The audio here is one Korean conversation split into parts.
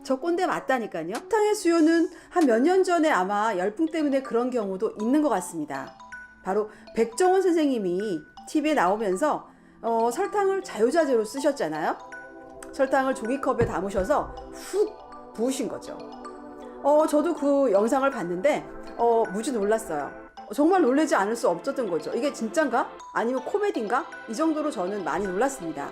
저 꼰대 맞다니까요. 설탕의 수요는 한 몇 년 전에 아마 열풍 때문에 그런 경우도 있는 것 같습니다. 바로 백종원 선생님이 TV에 나오면서 설탕을 자유자재로 쓰셨잖아요. 설탕을 종이컵에 담으셔서 훅 부으신 거죠. 저도 그 영상을 봤는데 무지 놀랐어요. 정말 놀라지 않을 수 없었던 거죠. 이게 진짠가? 아니면 코미디인가? 이 정도로 저는 많이 놀랐습니다.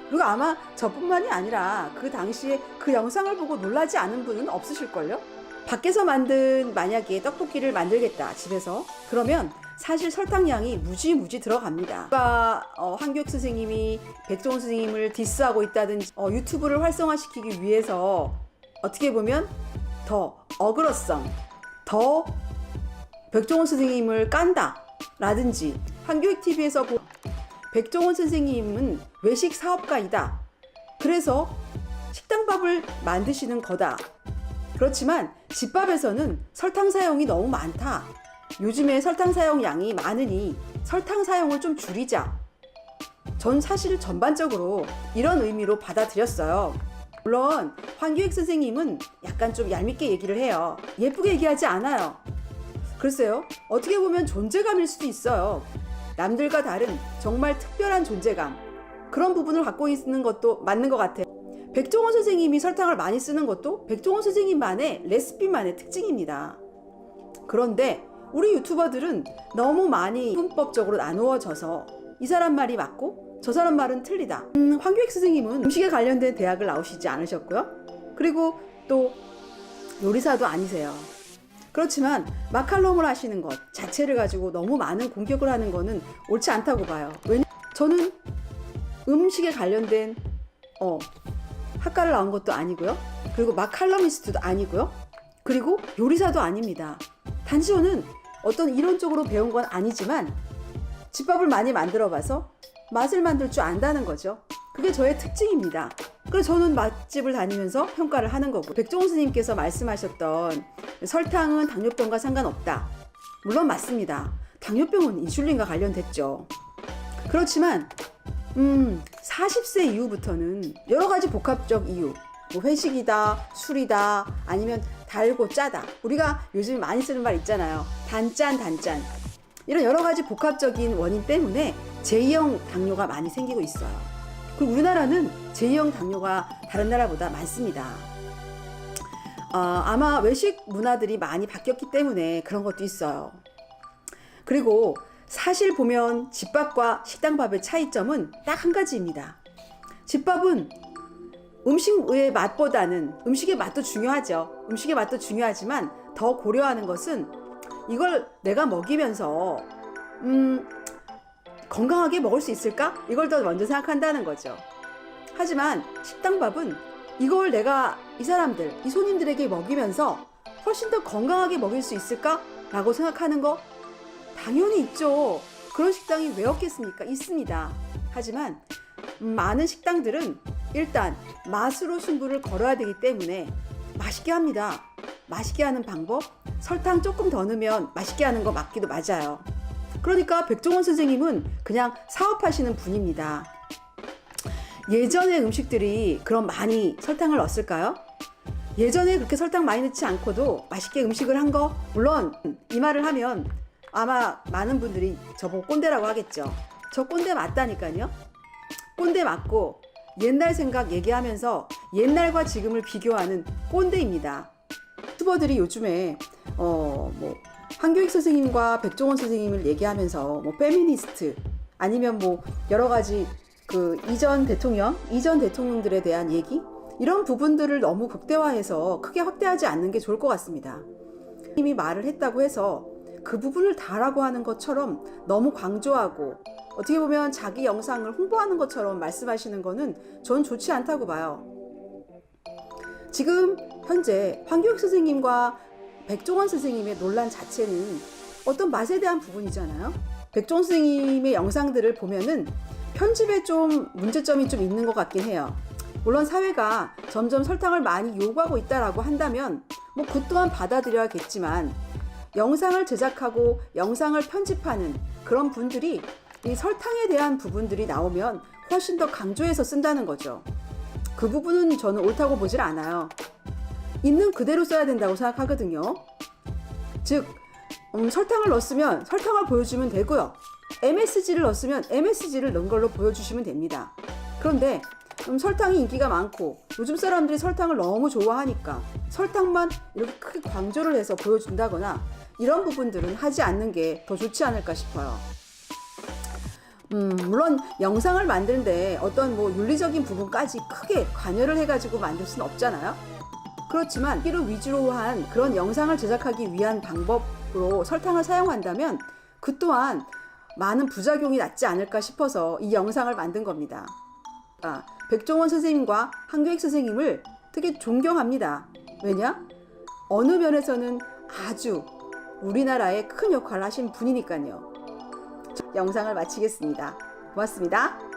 그리고 아마 저뿐만이 아니라 그 당시에 그 영상을 보고 놀라지 않은 분은 없으실걸요? 밖에서 만든 만약에 떡볶이를 만들겠다 집에서, 그러면 사실 설탕량이 무지 들어갑니다. 누가 한교익 선생님이 백종원 선생님을 디스하고 있다든지 유튜브를 활성화시키기 위해서 어떻게 보면 더 어그러성, 더 백종원 선생님을 깐다 라든지, 한교익 TV에서 백종원 선생님은 외식 사업가이다, 그래서 식당밥을 만드시는 거다, 그렇지만 집밥에서는 설탕 사용이 너무 많다, 요즘에 설탕 사용량이 많으니 설탕 사용을 좀 줄이자, 전 사실 전반적으로 이런 의미로 받아들였어요. 물론 황교익 선생님은 약간 좀 얄밉게 얘기를 해요. 예쁘게 얘기하지 않아요. 글쎄요, 어떻게 보면 존재감일 수도 있어요. 남들과 다른 정말 특별한 존재감, 그런 부분을 갖고 있는 것도 맞는 것 같아요. 백종원 선생님이 설탕을 많이 쓰는 것도 백종원 선생님만의 레시피만의 특징입니다. 그런데 우리 유튜버들은 너무 많이 문법적으로 나누어져서 이 사람 말이 맞고 저 사람 말은 틀리다. 황교익 선생님은 음식에 관련된 대학을 나오시지 않으셨고요. 그리고 또 요리사도 아니세요. 그렇지만 마칼럼을 하시는 것 자체를 가지고 너무 많은 공격을 하는 거는 옳지 않다고 봐요. 왜냐면 저는 음식에 관련된 학과를 나온 것도 아니고요. 그리고 마칼러미스트도 아니고요. 그리고 요리사도 아닙니다. 단지 저는 어떤 이론적으로 배운 건 아니지만 집밥을 많이 만들어 봐서 맛을 만들 줄 안다는 거죠. 그게 저의 특징입니다. 그래서 저는 맛집을 다니면서 평가를 하는 거고, 백종원 스님께서 말씀하셨던 설탕은 당뇨병과 상관없다, 물론 맞습니다. 당뇨병은 인슐린과 관련됐죠. 그렇지만 40세 이후부터는 여러 가지 복합적 이유, 뭐 회식이다, 술이다, 아니면 달고 짜다, 우리가 요즘 많이 쓰는 말 있잖아요. 단짠 이런 여러 가지 복합적인 원인 때문에 제2형 당뇨가 많이 생기고 있어요. 그리고 우리나라는 제2형 당뇨가 다른 나라보다 많습니다. 아마 외식 문화들이 많이 바뀌었기 때문에 그런 것도 있어요. 그리고 사실 보면 집밥과 식당밥의 차이점은 딱 한 가지입니다. 집밥은 음식의 맛보다는, 음식의 맛도 중요하죠. 음식의 맛도 중요하지만 더 고려하는 것은 이걸 내가 먹이면서 건강하게 먹을 수 있을까? 이걸 더 먼저 생각한다는 거죠. 하지만 식당밥은 이걸 내가 이 사람들, 이 손님들에게 먹이면서 훨씬 더 건강하게 먹일 수 있을까? 라고 생각하는 거 당연히 있죠. 그런 식당이 왜 없겠습니까? 있습니다. 하지만 많은 식당들은 일단 맛으로 승부를 걸어야 되기 때문에 맛있게 합니다. 맛있게 하는 방법, 설탕 조금 더 넣으면 맛있게 하는 거 맞기도 맞아요. 그러니까 백종원 선생님은 그냥 사업하시는 분입니다. 예전의 음식들이 그럼 많이 설탕을 넣었을까요? 예전에 그렇게 설탕 많이 넣지 않고도 맛있게 음식을 한 거, 물론 이 말을 하면 아마 많은 분들이 저보고 꼰대라고 하겠죠. 저 꼰대 맞다니까요. 꼰대 맞고 옛날 생각 얘기하면서 옛날과 지금을 비교하는 꼰대입니다. 유튜버들이 요즘에 한교익 선생님과 백종원 선생님을 얘기하면서 페미니스트, 아니면 여러 가지 그 이전 대통령들에 대한 얘기, 이런 부분들을 너무 극대화해서 크게 확대하지 않는 게 좋을 것 같습니다. 이미 말을 했다고 해서 그 부분을 다라고 하는 것처럼 너무 강조하고 어떻게 보면 자기 영상을 홍보하는 것처럼 말씀하시는 거는 전 좋지 않다고 봐요. 지금 현재 황교익 선생님과 백종원 선생님의 논란 자체는 어떤 맛에 대한 부분이잖아요. 백종원 선생님의 영상들을 보면은 편집에 좀 문제점이 좀 있는 것 같긴 해요. 물론 사회가 점점 설탕을 많이 요구하고 있다라고 한다면 그 또한 받아들여야겠지만, 영상을 제작하고 영상을 편집하는 그런 분들이 이 설탕에 대한 부분들이 나오면 훨씬 더 강조해서 쓴다는 거죠. 그 부분은 저는 옳다고 보질 않아요. 있는 그대로 써야 된다고 생각하거든요. 즉 설탕을 넣었으면 설탕을 보여주면 되고요. MSG를 넣었으면 MSG를 넣은 걸로 보여주시면 됩니다. 그런데 설탕이 인기가 많고 요즘 사람들이 설탕을 너무 좋아하니까 설탕만 이렇게 크게 강조를 해서 보여준다거나 이런 부분들은 하지 않는 게 더 좋지 않을까 싶어요. 물론 영상을 만드는데 어떤 윤리적인 부분까지 크게 관여를 해가지고 만들 수는 없잖아요. 그렇지만 이를 위주로 한 그런 영상을 제작하기 위한 방법으로 설탕을 사용한다면 그 또한 많은 부작용이 낫지 않을까 싶어서 이 영상을 만든 겁니다. 백종원 선생님과 한교익 선생님을 되게 존경합니다. 왜냐? 어느 면에서는 아주 우리나라에 큰 역할을 하신 분이니까요. 영상을 마치겠습니다. 고맙습니다.